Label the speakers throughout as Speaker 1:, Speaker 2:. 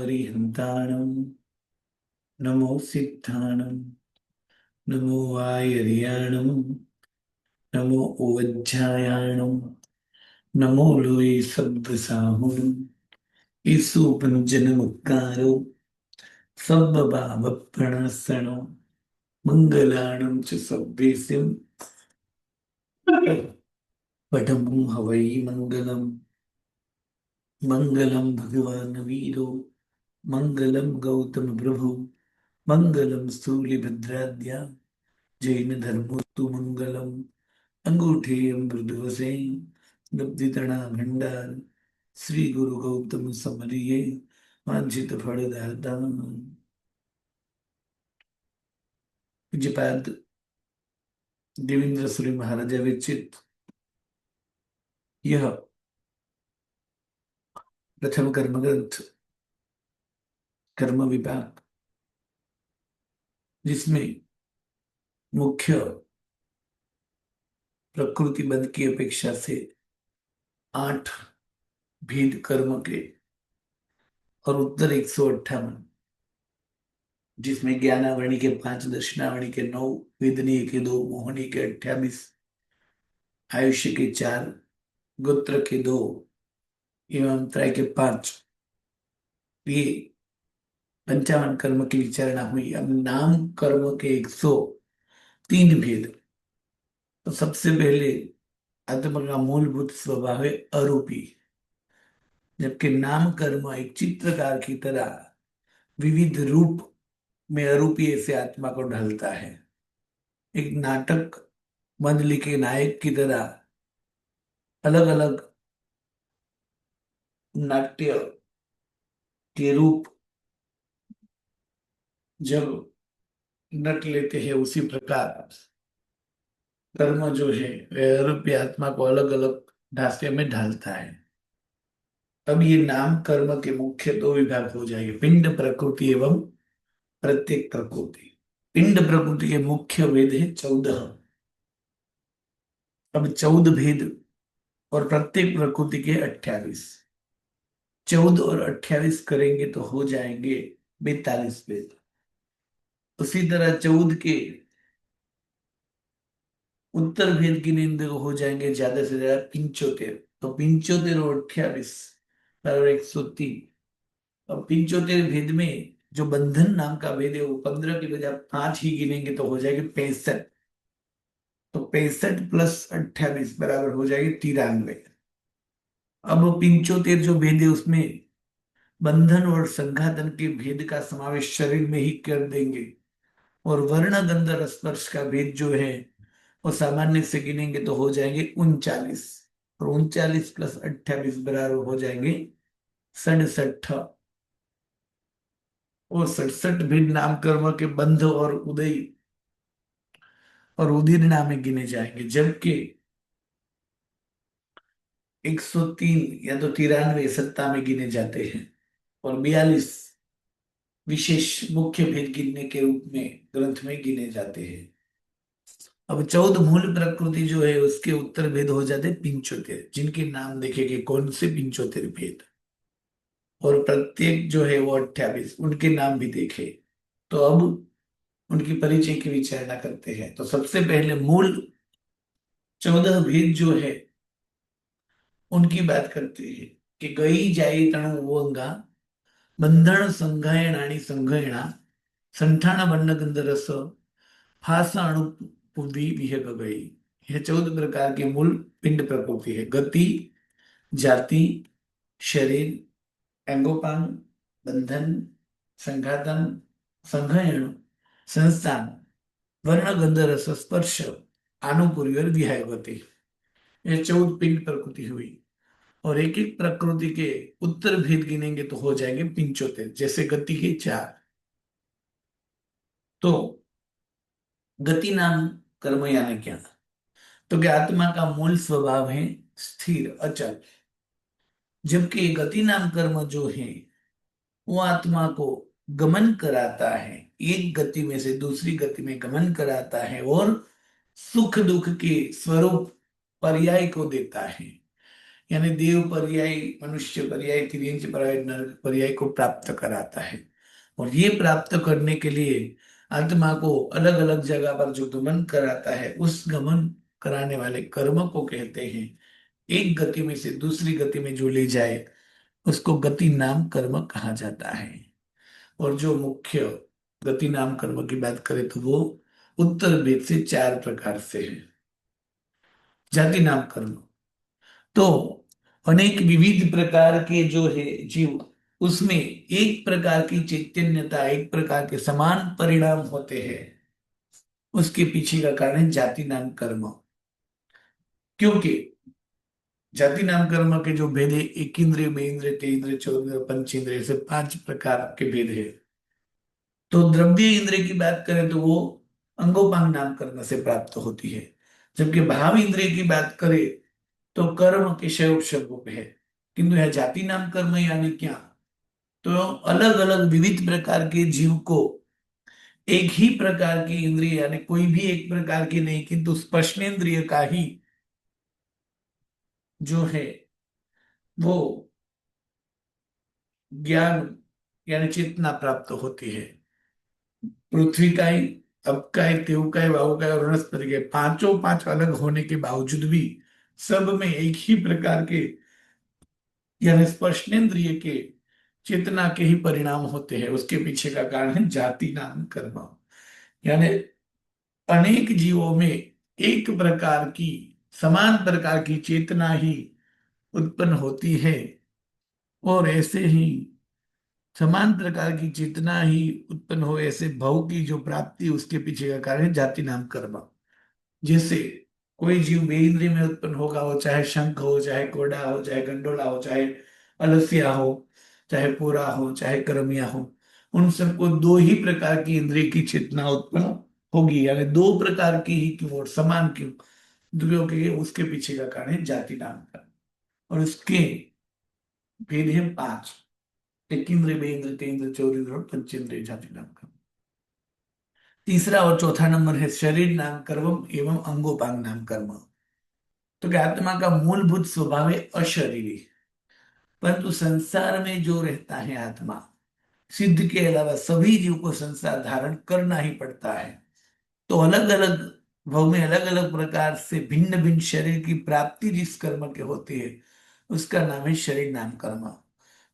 Speaker 1: हरिहन्ताणं नमो सिद्धाणं नमो वायर्याणं नमो ओवज्झायाणं नमो लोये सब्दसाहुणं ईसु पञ्चनमुक्तारो सब्बभावप्रणसनो मङ्गलाणं च सब्बेसिं पठमं हवै मङ्गलम् मङ्गलं भगवान् वीरो मङ्गलं गौतम प्रभु मङ्गलं स्थूलिभद्राद्या जैन धर्मोस्तु मंगलम अंगूठे मृदुवसे नब्दितणा भंडार श्री गुरु गौतम समरिये वांछित फलदाता। पूज्यपाद देवेंद्र सूरि महाराज विरचित यह प्रथम कर्म ग्रंथ कर्म विभाग, जिसमें मुख्य प्रकृति बंध की अपेक्षा से 8 भेद कर्म के और उत्तर 158, जिसमें ज्ञानावणी के 5, दर्शनावणी के 9, वेदनीय के 2, मोहनी के 28, आयुष्य के 4, गोत्र के 2 एवं त्रय के 5, ये 55 कर्म की विचारणा हुई। अब नाम कर्म के 103 भेद। तो सबसे पहले आत्मा का मूलभूत स्वभाव है अरूपी, जबकि नाम कर्म एक चित्रकार की तरह विविध रूप में अरूपी ऐसे आत्मा को ढालता है। एक नाटक मंडली के नायक की तरह अलग अलग नाट्य के रूप जब नट लेते हैं, उसी प्रकार कर्म जो है वह अरूपी आत्मा को अलग अलग ढांचे में ढालता है। अब ये नाम कर्म के मुख्य 2 विभाग हो जाएंगे, पिंड प्रकृति एवं प्रत्येक प्रकृति। पिंड प्रकृति के मुख्य भेद है 14। अब 14 भेद और प्रत्येक प्रकृति के 28। 14 और 28 करेंगे तो हो जाएंगे 42 भेद। उसी तरह 14 के उत्तर भेद की नींद हो जाएंगे ज्यादा से ज्यादा 75। तो 75 और 28 बराबर 103। और 75 भेद में जो बंधन नाम का भेद है वो 15 की बजाय 5 ही गिनेंगे तो हो जाएंगे 65। तो 65 प्लस 28 बराबर हो जाएगी 93। अब 75 जो भेद है उसमें बंधन और संघातन के भेद का समावेश शरीर में ही कर देंगे। और वर्ण गंध रस स्पर्श का भेद जो है वो सामान्य से गिनेंगे तो हो जाएंगे 39। और 39 प्लस 28 बराबर हो जाएंगे 67। और 67 भेद नाम कर्म के बंध और उदय और उदीर्णा में गिने जाएंगे, जबकि 103 या तो 93 सत्ता में गिने जाते हैं और 42 विशेष मुख्य भेद गिनने के रूप में ग्रंथ में गिने जाते हैं। अब 14 मूल प्रकृति जो है उसके उत्तर भेद हो जाते 75, जिनके नाम देखेंगे कौन से 75 भेद। और प्रत्येक जो है वो 28, उनके नाम भी देखे। तो अब उनकी परिचय की विचारणा करते हैं। तो सबसे पहले मूल 14 भेद जो है उनकी बात करते हैं कि गई जाई तणु ओंगा बंधन संघायणानी संघयणा संठान वर्ण गंध रस फासा अणु पुदी विहग गई। यह 14 प्रकार के मूल पिंड प्रकृति है। गति, जाति, शरीर, अंगोपांग, बंधन, संघातन, संघयन, संस्थान, वर्ण गंध रस स्पर्श, आनुपूर्वी और विहाय गति। यह 14 पिंड प्रकृति हुई। और एक एक प्रकृति के उत्तर भेद गिनेंगे तो हो जाएंगे 75। जैसे गति के 4। तो गति नाम कर्म यानी क्या? तो क्या आत्मा का मूल स्वभाव है स्थिर अचल, जबकि गति नाम कर्म जो है वो आत्मा को गमन कराता है, एक गति में से दूसरी गति में गमन कराता है और सुख दुख के स्वरूप पर्याय को देता है। यानी देव पर्याय, मनुष्य पर्याय, तिर्यंच पर्याय, नरक पर्याय को प्राप्त कराता है। और ये प्राप्त करने के लिए आत्मा को अलग अलग जगह पर जो गमन कराता है, उस गमन कराने वाले कर्म को कहते हैं। एक गति में से दूसरी गति में जो ले जाए, उसको गति नाम कर्म कहा जाता है। और जो मुख्य गति नाम कर्म की बात करें तो वो उत्तर भेद से 4 प्रकार से है। जाति नाम कर्म तो अनेक विविध प्रकार के जो है जीव, उसमें एक प्रकार की चैतन्यता, एक प्रकार के समान परिणाम होते हैं, उसके पीछे का कारण है जाति नाम कर्म। क्योंकि जाति नाम कर्म के जो भेद है, एक इंद्रिय, बे इंद्रिय, ते इंद्रिय, चौद्रिय, पंच इंद्रिय, से 5 प्रकार के भेद है। तो द्रव्य इंद्रिय की बात करें तो वो अंगोपांग नाम कर्म से प्राप्त होती है। जबकि भाव इंद्रिय की बात करें तो कर्म के शैव है। किंतु यह जाति नाम कर्म यानी क्या, तो अलग अलग विविध प्रकार के जीव को एक ही प्रकार की इंद्रिय, यानी कोई भी एक प्रकार की नहीं, किंतु स्पर्शनेंद्रिय का ही जो है वो ज्ञान यानी चेतना प्राप्त होती है। पृथ्वी का ही, अब का ही, तेव का ही, वायु का ही और वनस्पति के, पांचों पांच अलग होने के बावजूद भी सब में एक ही प्रकार के यानी स्पर्शनेंद्रिय के चेतना के ही परिणाम होते हैं। उसके पीछे का कारण है जाति नाम कर्म। यानी अनेक जीवों में एक प्रकार की, समान प्रकार की चेतना ही उत्पन्न होती है। और ऐसे ही समान प्रकार की चेतना ही उत्पन्न हो, ऐसे भव की जो प्राप्ति, उसके पीछे का कारण है जाति नाम कर्म। जैसे कोई जीव बेइंद्रिय में उत्पन्न होगा, वो चाहे शंख हो, चाहे कोड़ा हो, चाहे गंडोला हो, चाहे अलसिया हो, चाहे पूरा हो, चाहे करमिया हो, उन सबको दो ही प्रकार की इंद्रिय की चेतना उत्पन्न होगी। यानी दो प्रकार की ही क्यों और समान क्यों, क्योंकि उसके पीछे का कारण है जाति नाम का। और उसके भेद है 5, एक इंद्रिय, बेइंद्रिय, तेंद्रिय, चौरिंद्रिय और पंचेंद्रिय जाति नाम का। तीसरा और चौथा नंबर है शरीर नाम कर्म एवं अंगोपांग नाम कर्म। तो क्या आत्मा का मूलभूत स्वभाव है अशरीरी, परंतु संसार में जो रहता है आत्मा, सिद्ध के अलावा सभी जीव को संसार धारण करना ही पड़ता है। तो अलग अलग भव में अलग अलग प्रकार से भिन्न भिन्न शरीर की प्राप्ति जिस कर्म के होती है, उसका नाम है शरीर नाम कर्म।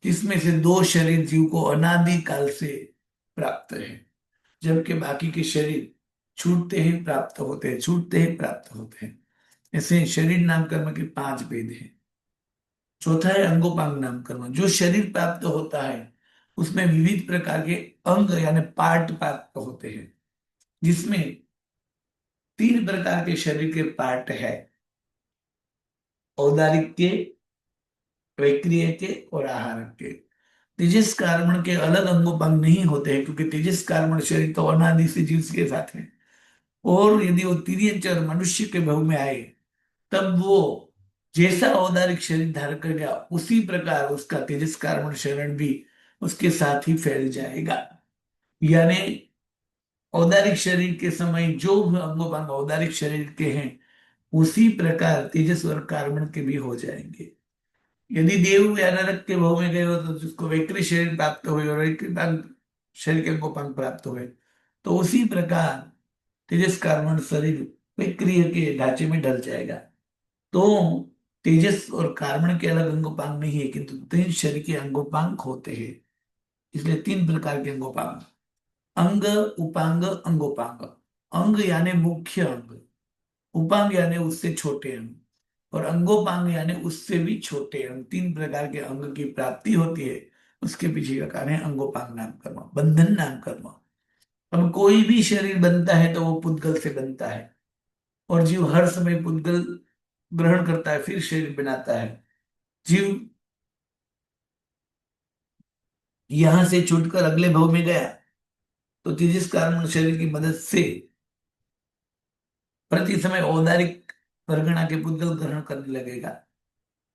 Speaker 1: जिसमें से 2 शरीर जीव को अनादि काल से प्राप्त है, जबकि बाकी के शरीर छूटते हैं प्राप्त होते हैं, छूटते हैं प्राप्त होते हैं। ऐसे शरीर नाम कर्म के 5 भेद हैं। चौथा है अंगोपांग नाम कर्म। जो शरीर प्राप्त होता है उसमें विविध प्रकार के अंग यानी पार्ट प्राप्त होते हैं, जिसमें 3 प्रकार के शरीर के पार्ट है, औदारिक के, वैक्रिय के और आहारक के। तेजस कार्बन के अलग अंगोपांग नहीं होते हैं, क्योंकि तेजस कार्बन शरीर तो अनादि से जीव के साथ है। और यदि वो तिर्यंच और मनुष्य के भव में आए, तब वो जैसा औदारिक शरीर धारण कर गया, उसी प्रकार उसका तेजस कार्बन शरण भी उसके साथ ही फैल जाएगा। यानी औदारिक शरीर के समय जो भी अंगोपांग औदारिक शरीर के हैं, उसी प्रकार तेजस और कार्बन के भी हो जाएंगे। यदि देव या नरक के भव में गए हो तो जिसको वैक्री शरीर प्राप्त हुए और वैक्री शरीर के अंगोपांग प्राप्त हुए, तो उसी प्रकार तेजस कार्बन शरीर वैक्रिय के ढांचे में ढल जाएगा। तो तेजस और कार्बन के अलग अंगोपांग नहीं है, किंतु 3 शरीर के अंगोपांग होते हैं। इसलिए 3 प्रकार के अंगोपांग, अंग, उपांग, अंगोपांग। अंग यानी मुख्य अंग, उपांग यानी उससे छोटे अंग, और अंगोपांग यानी उससे भी छोटे अंग। 3 प्रकार के अंग की प्राप्ति होती है, उसके पीछे का कारण है अंगोपांग नाम कर्म, बंधन नाम कर्म। अब कोई भी शरीर बनता है तो वो पुद्गल से बनता है, और जीव हर समय पुद्गल ग्रहण करता है, फिर शरीर बनाता है। जीव यहां से छूटकर अगले भव में गया तो तेजस कारण शरीर की मदद से प्रति समय औदारिक परगना के पुद्गल ग्रहण करने लगेगा,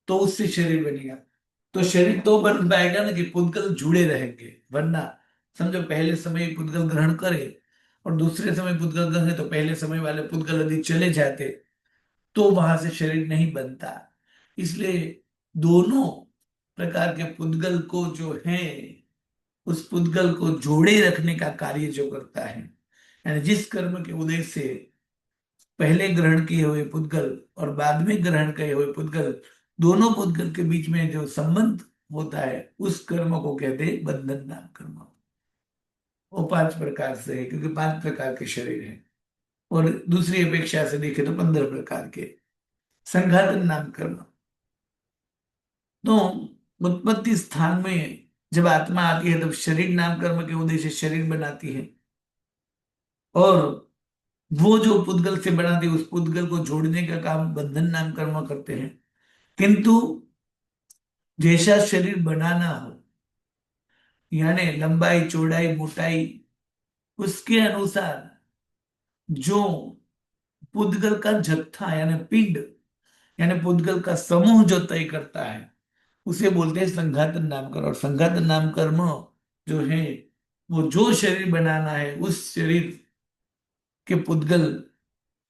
Speaker 1: तो उससे शरीर बनेगा। तो शरीर तो बन पाएगा ना कि पुद्गल जुड़े रहेंगे, वरना समझो पहले समय पुद्गल ग्रहण करे और दूसरे समय पुद्गल ग्रहण करे, तो पहले समय वाले पुद्गल यदि चले जाते तो वहां से शरीर नहीं बनता। इसलिए दोनों प्रकार के पुद्गल को जो है, उस पुद्गल को जोड़े रखने का कार्य जो करता है, यानी जिस कर्म के उदय से पहले ग्रहण किए हुए पुद्गल और बाद में ग्रहण किए हुए पुद्गल, दोनों पुद्गल के बीच में जो संबंध होता है, उस कर्म को कहते हैं बंधन नाम कर्म। वो 5 प्रकार से है, क्योंकि 5 प्रकार के शरीर हैं। और दूसरी अपेक्षा से देखें तो 15 प्रकार के। संघातन नाम कर्म, तो उत्पत्ति स्थान में जब आत्मा आती है तब शरीर नाम कर्म के उदय से शरीर बनाती है, और वो जो पुद्गल से बनाती है उस पुद्गल को जोड़ने का काम बंधन नाम कर्म करते हैं। किंतु जैसा शरीर बनाना हो, यानी लंबाई चौड़ाई मोटाई, उसके अनुसार जो पुद्गल का जत्था यानी पिंड, यानी पुद्गल का समूह जो तय करता है, उसे बोलते हैं संघातन नाम कर्म। और संघातन नाम कर्म जो है, वो जो शरीर बनाना है उस शरीर के पुद्गल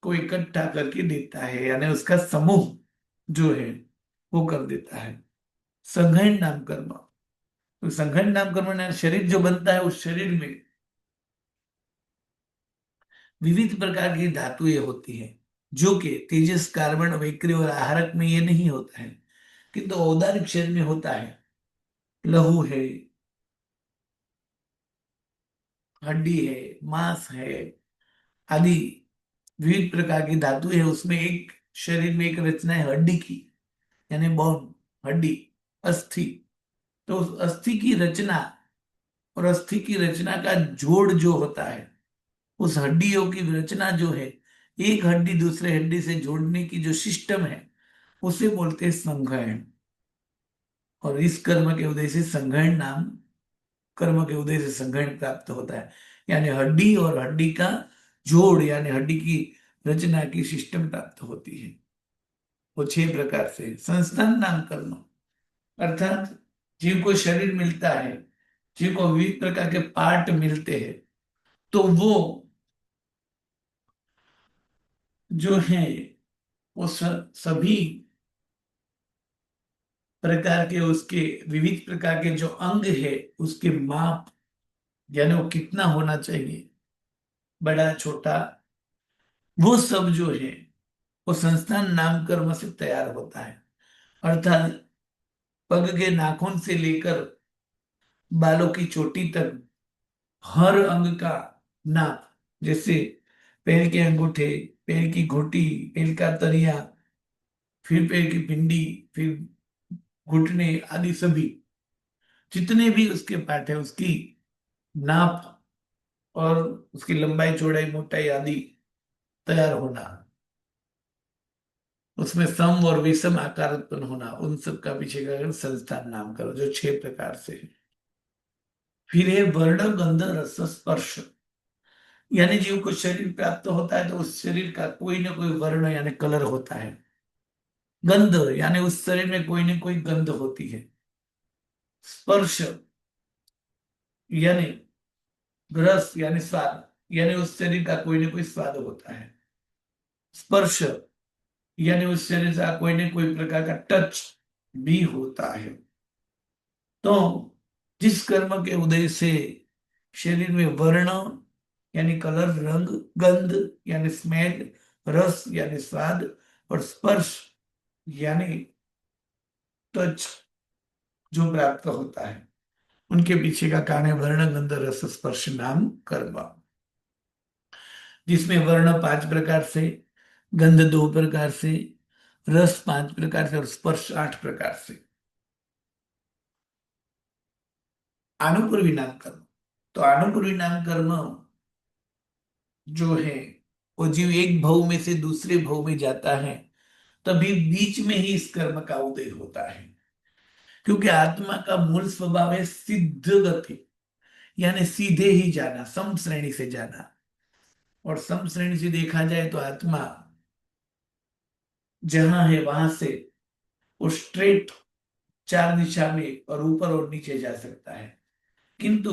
Speaker 1: को इकट्ठा करके देता है, यानी उसका समूह जो है वो कर देता है। संघन नाम कर्म, तो संघन नाम कर्म यानी शरीर जो बनता है, उस शरीर में विविध प्रकार की धातुएं होती हैं, जो कि तेजस कार्बन वैक्री और आहारक में ये नहीं होता है, किंतु औदारिक शरीर में होता है। लहू है, हड्डी है, मांस है आदि विविध प्रकार की धातु है। उसमें एक शरीर में एक रचना है हड्डी की, यानी बोन, हड्डी, अस्थि। तो उस अस्थि की रचना और अस्थि की रचना का जोड़ जो होता है, उस हड्डियों की रचना जो है, एक हड्डी दूसरे हड्डी से जोड़ने की जो सिस्टम है, उसे बोलते हैं संघयन। और इस कर्म के उदय से संघयन नाम कर्म के उदय से संघयन प्राप्त होता है, यानी हड्डी और हड्डी का जोड़, यानी हड्डी की रचना की सिस्टम प्राप्त होती है। वो 6 प्रकार से। संस्थान नाम कर्म, अर्थात जीव को शरीर मिलता है, जीव को विविध प्रकार के पार्ट मिलते हैं, तो वो जो है, वो सभी प्रकार के उसके विविध प्रकार के जो अंग है, उसके माप, यानी वो कितना होना चाहिए, बड़ा छोटा, वो सब जो है वो संस्थान नाम कर्म से तैयार होता है। अर्थात पग के नाखून से लेकर बालों की चोटी तक हर अंग का नाप, जैसे पैर के अंगूठे, पैर की घुटी, पैर का तरिया, फिर पैर की पिंडी, फिर घुटने आदि सभी जितने भी उसके पार्ट है, उसकी नाप और उसकी लंबाई चौड़ाई मोटाई आदि तैयार होना, उसमें सम और विषम आकार उत्पन्न होना, उन सब का पीछे का संस्थान नाम करो, जो 6 प्रकार से है। फिर है वर्ण गंध रस स्पर्श, यानी जीव को शरीर प्राप्त होता है तो उस शरीर का कोई ना कोई वर्ण यानी कलर होता है। गंध, यानी उस शरीर में कोई ना कोई गंध होती है। स्पर्श यानी रस, यानी स्वाद, यानी उस शरीर का कोई ना कोई स्वाद होता है। स्पर्श यानी उस शरीर का कोई ना कोई प्रकार का टच भी होता है। तो जिस कर्म के उदय से शरीर में वर्ण यानी कलर, रंग, गंध यानी स्मेल, रस यानी स्वाद, और स्पर्श यानी टच जो प्राप्त होता है, उनके पीछे का कारण है वर्ण गंध रस स्पर्श नाम कर्म, जिसमें वर्ण 5 प्रकार से, गंध 2 प्रकार से, रस 5 प्रकार से और स्पर्श 8 प्रकार से। आनुपूर्वी नाम कर्म, तो आनुपूर्वी नाम कर्म जो है, वो जीव एक भव में से दूसरे भव में जाता है, तभी बीच में ही इस कर्म का उदय होता है। क्योंकि आत्मा का मूल स्वभाव है सिद्ध गति, यानी सीधे ही जाना, सम श्रेणी से जाना। और सम श्रेणी से देखा जाए तो आत्मा जहां है वहां से वो स्ट्रेट 4 दिशा में और ऊपर और नीचे जा सकता है। किंतु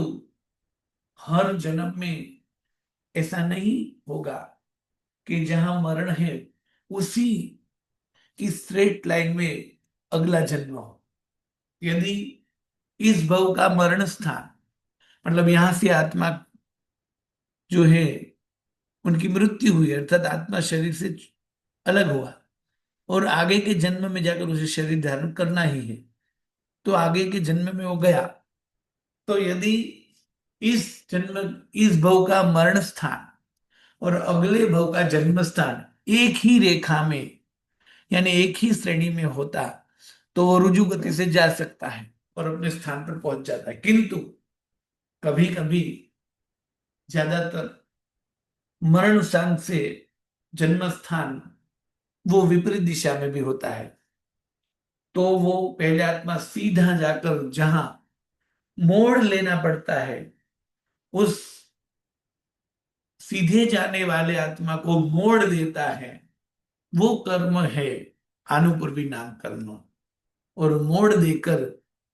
Speaker 1: हर जन्म में ऐसा नहीं होगा कि जहां मरण है उसी की स्ट्रेट लाइन में अगला जन्म हो। यदि इस भव का मरण स्थान, मतलब यहां से आत्मा जो है उनकी मृत्यु हुई, अर्थात आत्मा शरीर से अलग हुआ और आगे के जन्म में जाकर उसे शरीर धारण करना ही है, तो आगे के जन्म में वो गया। तो यदि इस जन्म, इस भव का मरण स्थान और अगले भव का जन्म स्थान एक ही रेखा में, यानी एक ही श्रेणी में होता, तो वो रुजु गति से जा सकता है और अपने स्थान पर पहुंच जाता है। किंतु कभी कभी, ज्यादातर, मरण स्थान से जन्म स्थान वो विपरीत दिशा में भी होता है, तो वो पहले आत्मा सीधा जाकर जहां मोड़ लेना पड़ता है, उस सीधे जाने वाले आत्मा को मोड़ देता है। वो कर्म है आनुपूर्वी नाम कर्म, और मोड़ देकर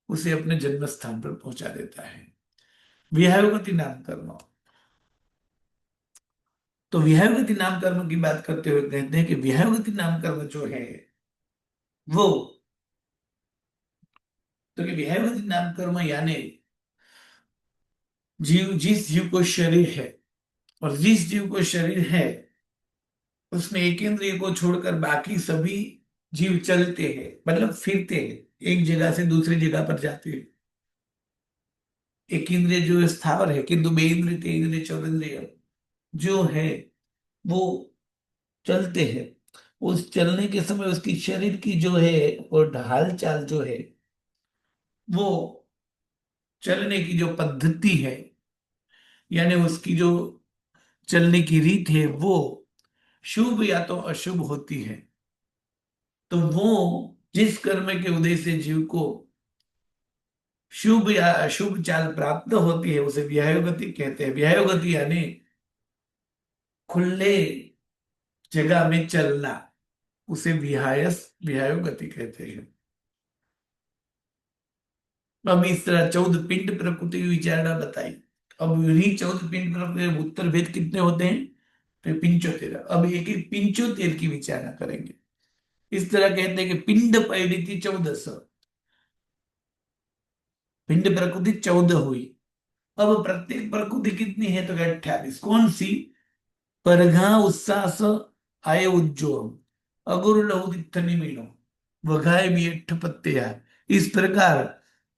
Speaker 1: उसे अपने जन्म स्थान पर पहुंचा देता है, विहंगति नाम कर्म। तो विहंगति नाम कर्म की बात करते हुए कहते हैं कि विहंगति नाम कर्म जो है वो, तो कि विहंगति नाम कर्म यानी जीव, जिस जीव को शरीर है, और जिस जीव को शरीर है उसमें एक इंद्रिय को छोड़कर बाकी सभी जीव चलते हैं, मतलब फिरते हैं, एक जगह से दूसरी जगह पर जाते हैं। एक इंद्रिय जो स्थावर है, किंतु बे इंद्रिय, ते इंद्रिय, चौरिंद्रिय जो है वो चलते हैं। उस चलने के समय उसकी शरीर की जो है वो ढाल चाल जो है, वो चलने की जो पद्धति है, यानी उसकी जो चलने की रीत है, वो शुभ या तो अशुभ होती है। तो वो जिस कर्म के उदय से जीव को शुभ या अशुभ चाल प्राप्त होती है, उसे व्यायोगति कहते हैं। व्यायोगति यानी खुले जगह में चलना, उसे विहायस, विहायोगति कहते हैं। अब इस तरह 14 पिंड प्रकृति की विचारणा बताई। अब इन्हीं 14 पिंड प्रकृति के उत्तर भेद कितने होते हैं, तो 75। अब एक एक 75 की विचारणा करेंगे। इस तरह कहते हैं कि पिंड पैडिति 1400, पिंड प्रकृति 14 हुई। अब प्रत्येक प्रकृति कितनी है, तो 28। कौन सी? परघा उत्सास आय उज्जोम अगुरु लहुदित्थनि मीनो वघाय बियठ पत्तिया। इस प्रकार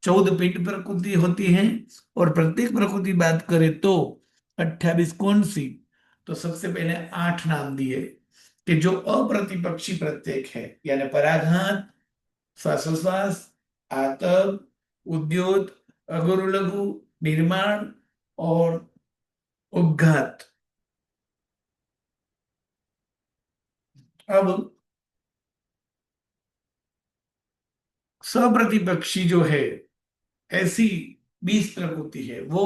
Speaker 1: 14 पिंड प्रकृति होती है, और प्रत्येक प्रकृति बात करें तो 28 कौन सी? तो सबसे पहले 8 नाम दिए कि जो अप्रतिपक्षी प्रत्येक है, यानी पराघात, श्वासोश्वास, आतप, उद्योत, अगुरु लघु, निर्माण और उद्घात। अब सप्रतिपक्षी जो है, ऐसी 20 प्रकृति है वो,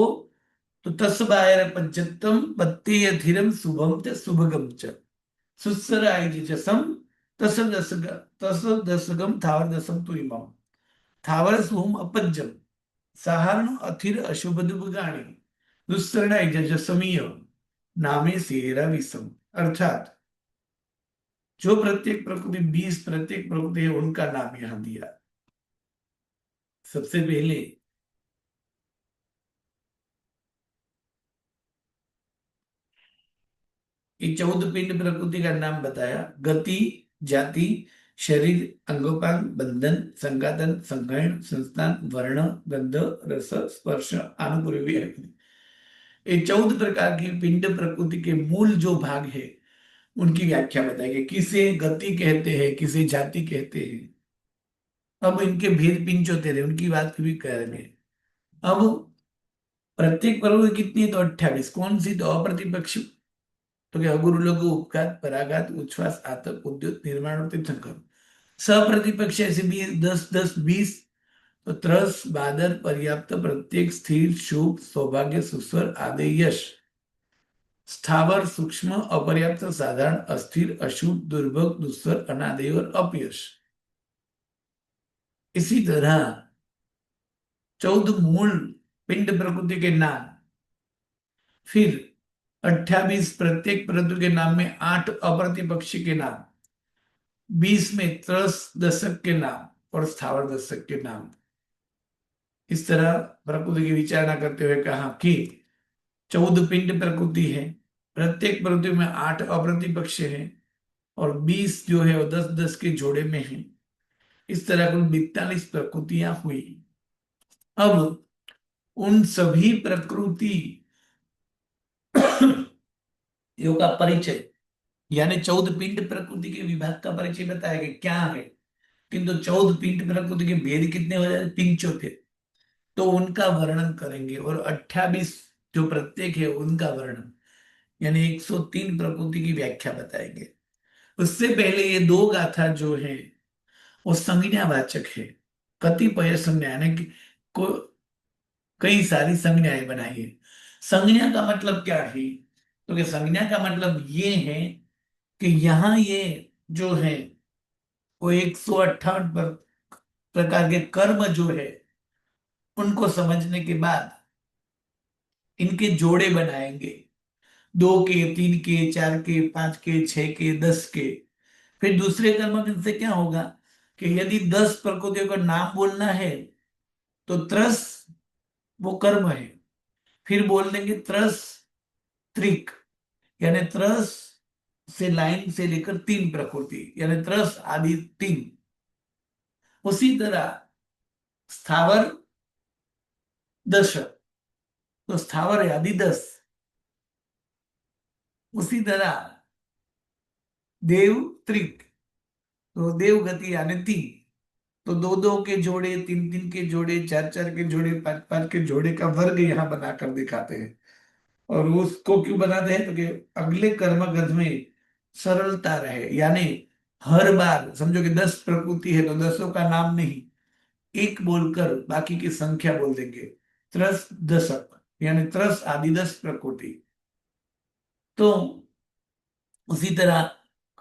Speaker 1: तो तस्बायर पंचतम बत्ते अधीरम शुभम च शुभगम च सुसरायजसम तस दसग तस दसगम थावर दसम तु इमम थावर सुहम अपज्जम साहारण अथिर अशुभ दुबगाणी दुस्सरणाय जसमीय नामे सेरा विषम। अर्थात जो प्रत्येक प्रकृति, 20 प्रत्येक प्रकृति है, उनका नाम यहां दिया। सबसे पहले ये 14 पिंड प्रकृति का नाम बताया। गति, जाति, शरीर, अंगोपांग, बंधन, संघातन, संघर्ण, संस्थान, वर्ण, गंध, रस, स्पर्श, आनुपूर्वी है। ये 14 प्रकार की पिंड प्रकृति के मूल जो भाग है, उनकी व्याख्या बताएगी। किसे गति कहते हैं, किसे जाति कहते हैं। अब इनके भेद पिंचोतेर है, उनकी बात भी करेंगे। अब प्रत्येक प्रकृति कितनी है, तो 28। कौन सी? तो अप्रतिपक्ष, तो क्या? गुरु लघु, उपघात, पराघात, उच्छ्वास, आतप, उद्युत, निर्माण और तीर्थंकर। सप्रतिपक्ष ऐसे भी 10 10 20। तो त्रस, बादर, पर्याप्त, प्रत्येक, स्थिर, शुभ, सौभाग्य, सुस्वर, आदि, यश, स्थावर, सूक्ष्म, अपर्याप्त, साधारण, अस्थिर, अशुभ, दुर्भग, दुस्वर, अनादेय और अपयश। इसी तरह 14 मूल पिंड प्रकृति के नाम, फिर 28 प्रत्येक प्रकृति के नाम में 8 अप्रतिपक्षी के नाम, 20 में त्रस दशक के नाम, और स्थावर दर्शक के नाम। इस तरह प्रकृति की विचारणा करते हुए कहा कि 14 पिंड प्रकृति है, प्रत्येक प्रकृति में 8 अप्रतिपक्ष है और 20 जो है वो 10-10 के जोड़े में है। इस तरह कुल 42 प्रकृतियां हुई। अब उन सभी प्रकृति यो का परिचय, यानी 14 पिंड प्रकृति के विभाग का परिचय बताया कि क्या है, किंतु 14 पिंड प्रकृति के भेद कितने हो जाते, 75, तो उनका वर्णन करेंगे। और 28 जो प्रत्येक है उनका वर्णन, यानी 103 प्रकृति की व्याख्या बताएंगे। उससे पहले ये दो गाथा जो है वो संज्ञावाचक है। कतिपय संज्ञा यानी कि को कई सारी संज्ञाएं बनाई है। संज्ञा का मतलब क्या है, तो कि संज्ञा का मतलब ये है कि यहाँ ये जो है वो 158 प्रकार के कर्म जो है उनको समझने के बाद इनके जोड़े बनाएंगे, 2 के, 3 के, 4 के, 5 के, 6 के, 10 के। फिर दूसरे कर्म से क्या होगा कि यदि 10 प्रकृतियों का नाम बोलना है तो त्रस वो कर्म है, फिर बोल देंगे त्रस त्रिक, यानी त्रस से लाइन से लेकर 3 प्रकृति, यानी त्रस आदि 3। उसी तरह स्थावर दश, तो स्थावर है आदि 10। उसी तरह देव त्रिक, तो देव गति यानी 3। तो 2-2 के जोड़े, 3-3 के जोड़े, 4-4 के जोड़े, 5-5 के जोड़े का वर्ग यहाँ बनाकर दिखाते हैं। और उसको क्यों बनाते हैं, तो कि अगले कर्मगत में सरलता रहे, यानी हर बार समझो कि 10 प्रकृति है तो 10 का नाम नहीं, एक बोलकर बाकी की संख्या बोल देंगे, त्रस दशक, यानी त्रस आदि 10 प्रकृति। तो उसी तरह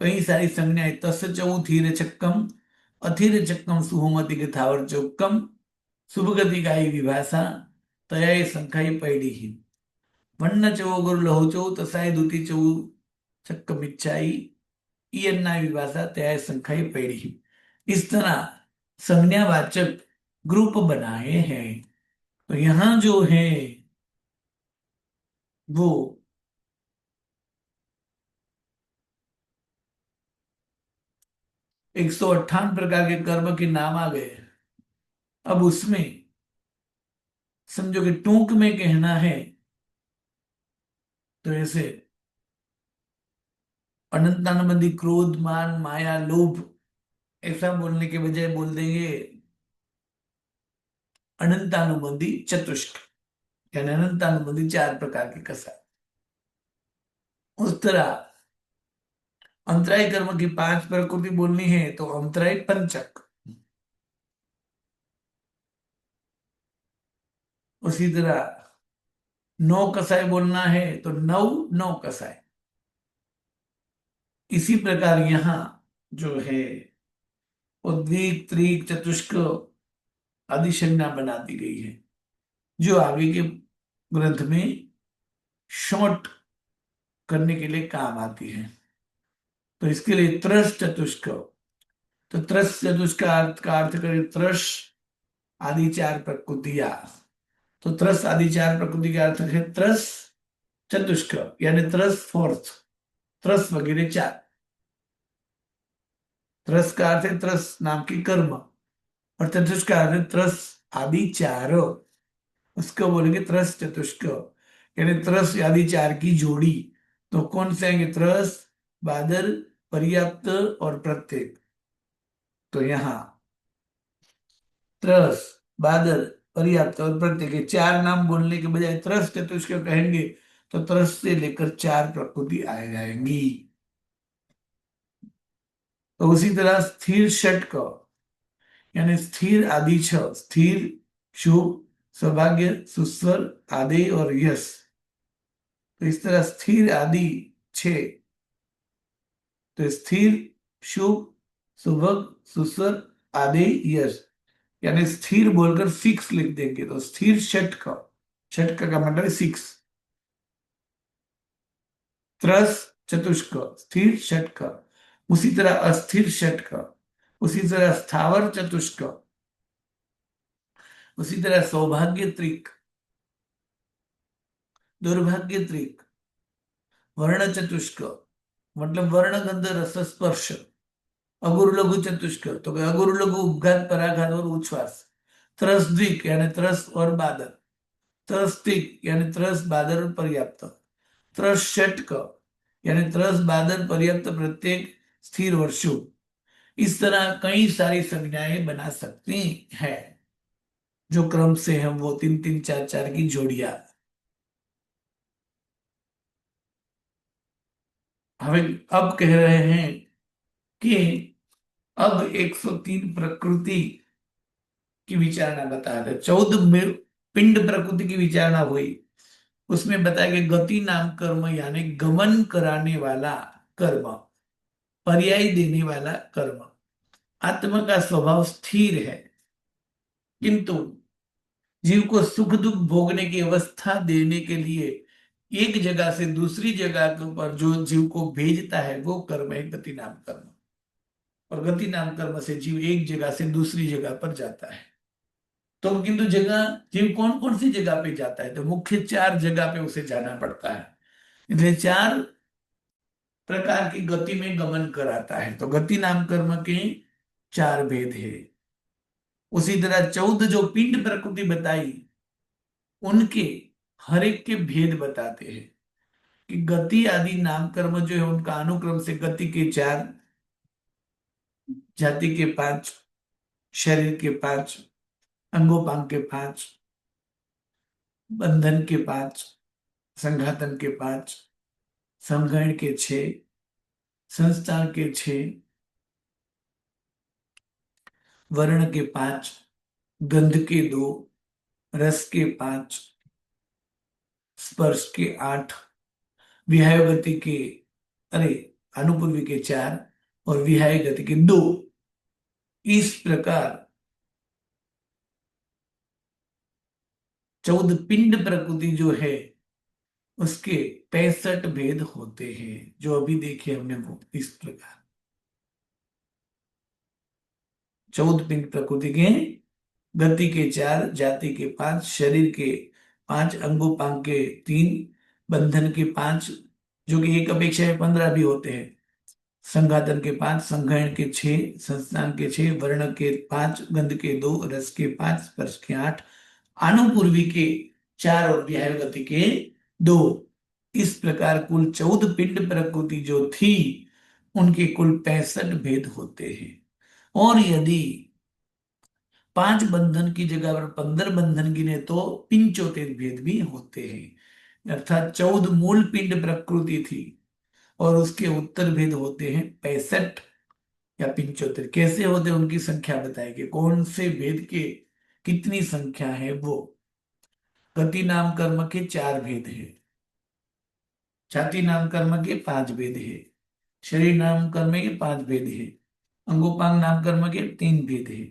Speaker 1: कई सारी संज्ञाएं, तस् चौथीर चक्कम, अथीर चक्कम सुहोमति के थावर चौक्कम, शुभ गति गाई विभाषा, तया संख्याई पैड़ी ही, वन्न चौ गुरु लहु चौ तसाय दूती चौ चक्कमिच्चाई, ईयन्ना विभाषा तया संख्याई पैड़ी ही। इस तरह संज्ञावाचक ग्रुप बनाए हैं। तो यहाँ जो है वो 158 प्रकार के कर्म के नाम आ गए। अब उसमें समझो कि टूक में कहना है तो ऐसे अनंतानुबंधी क्रोध, मान, माया, लोभ, ऐसा बोलने के बजाय बोल देंगे अनंतानुबंधी चतुष्क, यानी अनंतानुबंधी 4 प्रकार के कसा। उस तरह अंतराय कर्म की 5 प्रकृति बोलनी है तो अंतराय पंचक। उसी तरह 9 कसाय बोलना है तो 9 9 कसाय। इसी प्रकार यहाँ जो है उद्वीक, त्रिक, चतुष्क आदि संज्ञा बना दी गई है, जो आगे के ग्रंथ में शॉर्ट करने के लिए काम आती है। तो इसके लिए त्रस चतुष्क, तो त्रस चतुष्क का अर्थ करें त्रस आदि 4 प्रकृतियां। तो त्रस आदि 4 प्रकृति का अर्थ है त्रस चतुष्क, यानी त्रस फोर्थ, त्रस वगैरह 4। त्रस का अर्थ है त्रस नाम की कर्म, और चतुष्क का अर्थ है त्रस आदि 4, उसको बोलेंगे त्रस चतुष्क, यानी त्रस आदि 4 की जोड़ी। तो कौन से आएंगे, त्रस, बादल, पर्याप्त और प्रत्येक। तो यहाँ त्रस, बादल, पर्याप्त और प्रत्येक, ये 4 नाम बोलने के बजाय त्रस चतुष्क कहेंगे तो त्रस से लेकर 4 प्रकृति आ जाएंगी। तो उसी तरह स्थिर षटक, यानी स्थिर आदि 6, स्थिर, शुभ, सौभाग्य, सुस्वर, आदि और यश। तो इस तरह स्थिर आदि 6, तो स्थिर, शुभ, सुभग, सुस्वर, आदि, यश, यानी स्थिर बोलकर 6 लिख देंगे तो स्थिर षटक, षटक का मतलब 6। त्रस चतुष्क, स्थिर षटक। उसी तरह अस्थिर षटक, उसी तरह स्थावर चतुष्क, उसी तरह सौभाग्य त्रिक, दुर्भाग्य त्रिक, वर्ण चतुष्क मतलब वर्ण गंध रस स्पर्श, अगुरु लघु चतुष्क तो अगुरु लघु उपघात पराघात और उच्छ्वास, त्रस द्विक यानी त्रस और बादल, त्रस तिक यानी त्रस बादल और पर्याप्त, त्रस षटक यानी त्रस बादल पर्याप्त प्रत्येक स्थिर और शुभ। इस तरह कई सारी संज्ञाएं बना सकते हैं जो क्रम से हम वो तीन तीन चार चार की जोड़ियां। हमें अब कह रहे हैं कि अब 103 प्रकृति की विचारणा बता रहे, 14 पिंड प्रकृति की विचारणा हुई। उसमें बताया कि गति नाम कर्म यानी गमन कराने वाला कर्म, पर्याय देने वाला कर्म। आत्मा का स्वभाव स्थिर है, किंतु जीव को सुख दुख भोगने की अवस्था देने के लिए एक जगह से दूसरी जगह के ऊपर जो जीव को भेजता है वो कर्म है गति नाम कर्म। और गति नाम कर्म से जीव एक जगह से दूसरी जगह पर जाता है। तो किंतु जगह जीव कौन कौन सी जगह पे जाता है, तो मुख्य चार जगह पे उसे जाना पड़ता है। इसलिए चार प्रकार की गति में गमन कराता है। तो गति नाम कर्म के चार भेद है। उसी तरह 14 जो पिंड प्रकृति बताई उनके हर एक के भेद बताते हैं कि गति आदि नाम कर्म जो है उनका अनुक्रम से गति के चार, जाति के पांच, शरीर के पांच, अंगोपांग के पांच, बंधन के पांच, संघातन के पांच, समघायण के छह, संस्थान के छह, वर्ण के पांच, गंध के दो, रस के पांच, स्पर्श के आठ, विहाय गति के, अरे अनुपूर्वी के चार और विहाय गति के दो। इस प्रकार 14 पिंड प्रकृति जो है उसके 65 भेद होते हैं जो अभी देखे हमने वो इस प्रकार। 14 पिंड प्रकृति के गति के चार, जाति के पांच, शरीर के पांच, अंगोपांग के तीन, बंधन के पांच जो कि एक अपेक्षा में 15 भी होते हैं, संघातन के पांच, संघायन के छह, संस्थान के छह, वर्ण के पांच, गंध के दो, रस के पांच, स्पर्श के आठ, आनुपूर्वी के चार और विहाय गति के दो। इस प्रकार कुल 14 पिंड प्रकृति जो थी उनके कुल 65 भेद होते हैं। और यदि 5 बंधन की जगह पर 15 बंधन गिने तो 75 भेद भी होते हैं। अर्थात 14 मूल पिंड प्रकृति थी और उसके उत्तर भेद होते हैं 65 या 75। कैसे होते हैं उनकी संख्या बताएगी, कौन से भेद के कितनी संख्या है वो। गति नाम कर्म के 4 भेद है, छाती नाम कर्म के 5 भेद है, शरीर नाम कर्म के 5 भेद है, अंगोपांग नाम कर्म के 3 भेद है,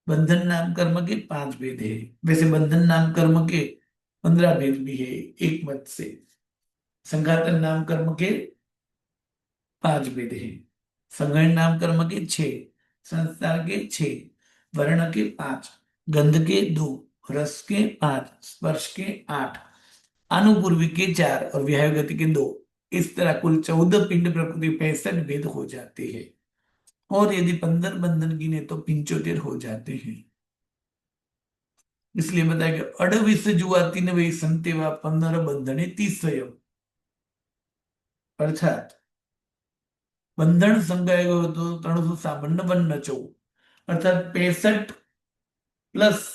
Speaker 1: बंधन नाम कर्म के 5 भेद है। वैसे बंधन नाम कर्म के 15 भेद भी है एक मत से। संघातन नाम कर्म के 5 भेद है, संगण नाम कर्म के 6, संस्कार के 6, वर्ण के 5, गंध के 2, रस के 5, स्पर्श के 8, अनुपूर्वी के 4 और विहाय गति के 2। इस तरह कुल 14 पिंड प्रकृति 65 भेद हो जाते हैं। और यदि 15 बंधन गिने तो 75 हो जाते हैं। इसलिए बताया कि अड़विस जुआती ने वही संतेवा 15 बंधने 30 स्वयं। अर्थात बंधन संगाएगो तो 352 अर्थात 65 प्लस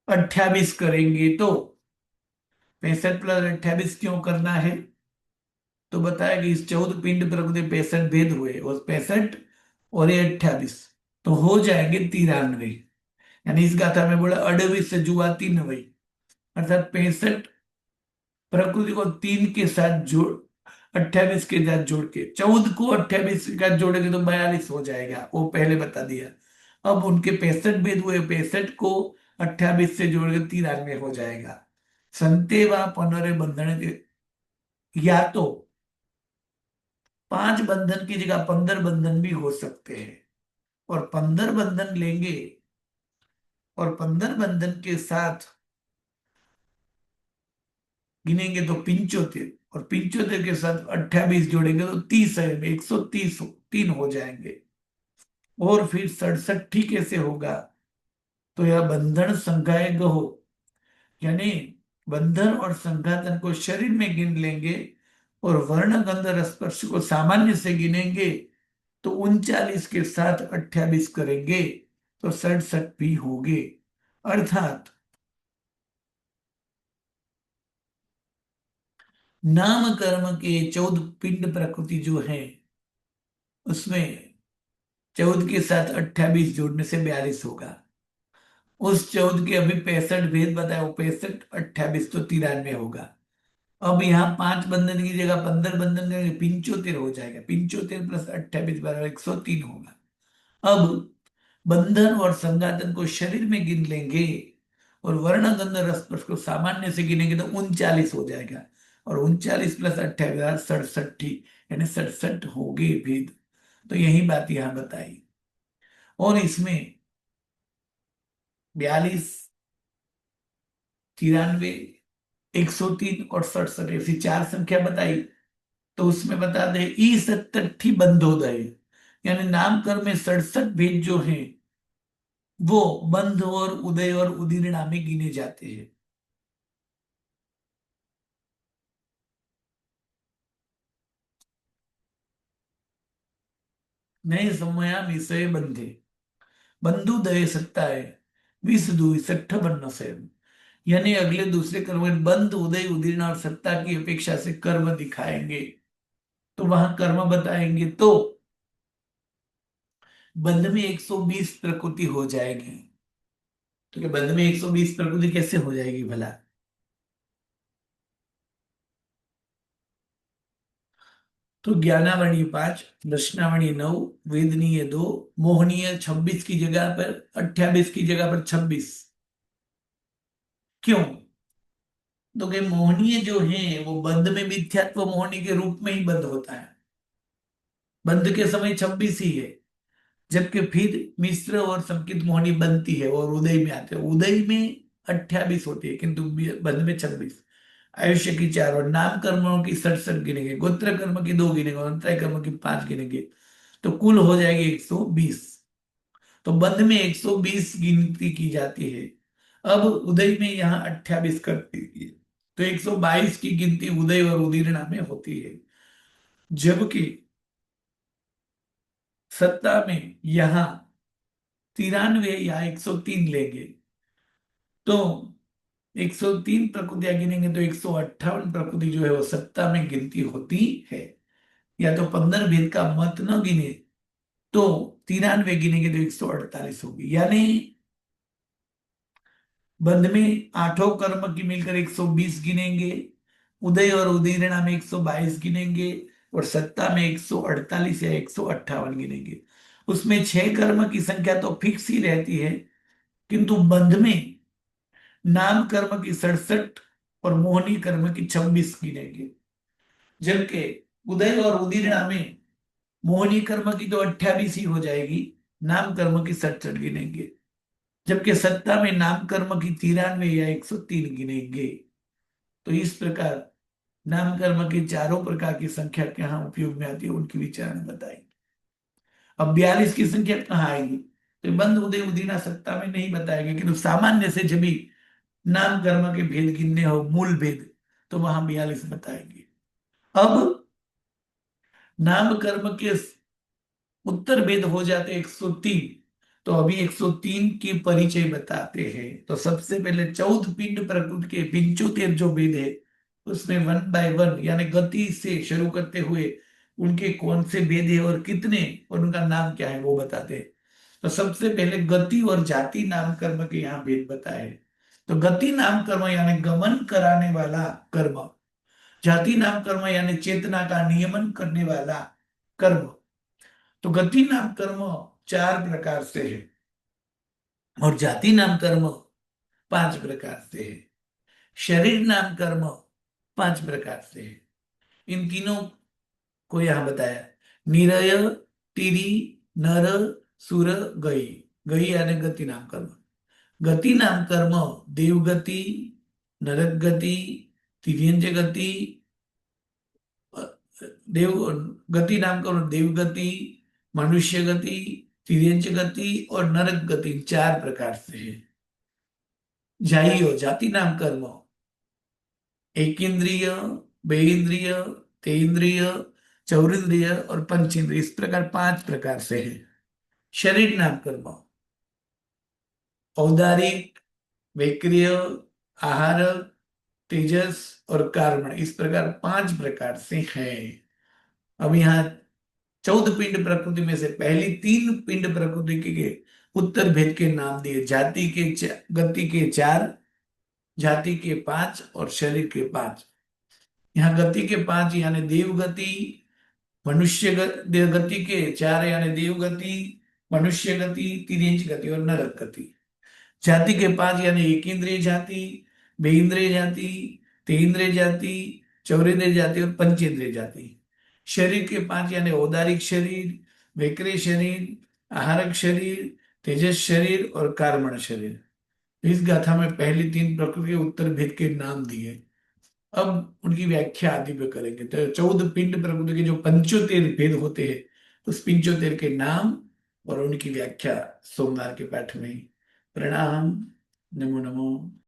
Speaker 1: 28 करेंगे तो 65 प्लस 28 क्यों करना है, तो बताया कि इस 14 पिंड प्रकृति 65 भेद हुए और 65 और ये 28 तो हो जाएंगे 93। यानी इस गाथा में बोला अड़विस जुआ 3 वही, अर्थात 65 प्रकृति को 3 के साथ जोड़ 28 के साथ जोड़ के 14 को 28 के साथ जोड़ेंगे तो 42 हो जाएगा, वो पहले बता दिया। अब उनके 65 भेद हुए, 65 को 28 से जोड़ के 93 हो जाएगा। संतेवा पनरे बंधन या तो 5 बंधन की जगह 15 बंधन भी हो सकते हैं और 15 बंधन लेंगे और 15 बंधन के साथ गिनेंगे तो 75, और 75 के साथ 28 जोड़ेंगे तो 30 है, 130 3 हो जाएंगे। और फिर 67 कैसे होगा? तो यह बंधन संघाय हो, यानी बंधन और संघातन को शरीर में गिन लेंगे और वर्ण गंध रस स्पर्श को सामान्य से गिनेंगे तो 39 के साथ 28 करेंगे तो 67 भी होंगे। अर्थात नाम कर्म के 14 पिंड प्रकृति जो है उसमें 14 के साथ 28 जोड़ने से 42 होगा। उस 14 के अभी 65 भेद बताया, वो 65 28 तो 93 होगा। अब यहाँ 5 बंधन की जगह 15 बंधन करेंगे, 75 हो जाएगा। 75 प्लस 28 बराबर 103 होगा। अब बंधन और संघातन को शरीर में गिन लेंगे और वर्ण गंध रस स्पर्श को सामान्य से गिनेंगे तो 39 हो जाएगा। और 39 प्लस 28 67, यानी 67 हो गए भेद। तो यही बात यहाँ बताई। और इसमें 42, 93, 103 और 67 ऐसी 4 संख्या बताई। तो उसमें बता दे ई 67 बंधोदय, यानी नामकरण में 67 भेद जो हैं वो बंध और उदय और उदीर्णा में गिने जाते हैं। नए समया विषय बंधे बंधुदय सकता है, विष दुई सट्ठ बन्न से, यानी अगले दूसरे कर्म में बंध उदय उदीर्ण और सत्ता की अपेक्षा से कर्म दिखाएंगे तो वहां कर्म बताएंगे तो बंध में 120 प्रकृति हो जाएगी। तो क्या बंध में 120 प्रकृति कैसे हो जाएगी भला? तो ज्ञानावणी 5, दर्शनावणी 9, वेदनीय 2, मोहनीय 26 की जगह पर 28 की जगह पर 26। क्यों? तो कि मोहनीय जो है वो बंध में मिथ्यात्व मोहनी के रूप में ही बंध होता है, बंध के समय 26 ही है। जबकि फिर मिश्र और संकित मोहनी बनती है और उदय में आते हैं, उदय में 28 होती है किंतु बंध में 26। आयुष्य की 4 और नाम कर्मों की 67 गिनेंगे, गोत्र कर्म की 2 गिनेंगे और अंतराय कर्म की 5 गिनेंगे तो कुल हो जाएगी 120। तो बंध में 120 गिनती की जाती है। अब उदय में यहाँ 28 करती है तो 122 की गिनती उदय और उदीर्णा में होती है। जबकि सत्ता में यहाँ 93 या 103 लेंगे तो 103 प्रकृतियां गिनेंगे तो 158 प्रकृति जो है वो सत्ता में गिनती होती है। या तो 15 भेद का मत न गिने तो 93 गिनेंगे तो 148 होगी। यानी बंध में आठों कर्म की मिलकर 120 गिनेंगे, उदय और उदीर्णा में 122 गिनेंगे और सत्ता में 148 या 158 गिनेंगे। उसमें 6 कर्म की संख्या तो फिक्स ही रहती है किंतु बंध में नाम कर्म की 67 और मोहनी कर्म की 26 गिनेंगे। जबकि उदय और उदीर्णा में मोहनी कर्म की तो 28 ही हो जाएगी, नाम कर्म की 67 गिनेंगे। जबकि सत्ता में नाम कर्म की 93 या 103 गिनेंगे। तो इस प्रकार नाम कर्म की चारों प्रकार की संख्या कहाँ उपयोग में आती है उनकी विचारण बताई। अब 42 की संख्या कहाँ आएगी? तो बंद उदय उदीना सत्ता में नहीं बताएगा किंतु सामान्य से जब भी नाम कर्म के भेद गिनने हो, मूल भेद, तो वहां 42 बताएंगे। अब नाम कर्म के उत्तर भेद हो जाते 103। तो अभी 103 की परिचय बताते हैं। तो सबसे पहले 14 पिंड प्रकृति के 75 जो भेद है उसमें 1 बाय 1 यानी गति से शुरू करते हुए उनके कौन से भेद है और कितने और उनका नाम क्या है वो बताते हैं। तो सबसे पहले गति और जाति नाम कर्म के यहाँ भेद बताए। तो गति नाम कर्म यानी गमन कराने वाला कर्म, जाति नाम कर्म यानी चेतना का नियमन करने वाला कर्म। तो गति नाम कर्म 4 प्रकार से है और जाति नाम कर्म 5 प्रकार से है। शरीर नाम कर्म 5 प्रकार से है। इन तीनों को यहां बताया, निरय, तिरी, नर, सुर गई, गई यानी गति नाम कर्म। गति नाम कर्म देवगति, नरक गति, तिर्यंज गति, देव गति नाम कर्म देवगति, मनुष्य गति, तिर्यंज गति और नरक गति, चार प्रकार से है। जाइयो जाति नाम कर्म एक इंद्रिय, बे इंद्रिय, तेन्द्रिय, चौरिंद्रिय और पंचेंद्रिय, इस प्रकार पांच प्रकार से है। शरीर नाम कर्म औदारिक, वैक्रिय, आहार, तेजस और कार्बन, इस प्रकार पांच प्रकार से है। अब यहाँ 14 पिंड प्रकृति में से पहली तीन पिंड प्रकृति के उत्तर भेद के नाम दिए। जाति के गति के चार, जाति के पांच और शरीर के पांच। यहाँ गति के पांच यानी देव गति, मनुष्य गति के चार यानी देव गति, मनुष्य गति, तिर्यंच गति और नरक गति। जाति के पांच यानी एक इंद्रिय जाति, बे इंद्रिय जाति, तेन्द्रिय जाति, चौरिंद्रिय जाति और पंचेंद्रिय जाति। शरीर के पांच यानी औदारिक शरीर, वैक्रिय शरीर, आहारक शरीर, तेजस शरीर और कार्बन शरीर। इस गाथा में पहली तीन प्रकृति के उत्तर भेद के नाम दिए। अब उनकी व्याख्या आदि पे करेंगे। तो 14 पिंड प्रकृति के जो पंचोतेर भेद होते हैं, उस पंचोतेर के नाम और उनकी व्याख्या सोमवार के पाठ में। प्रणाम। नमो नमो।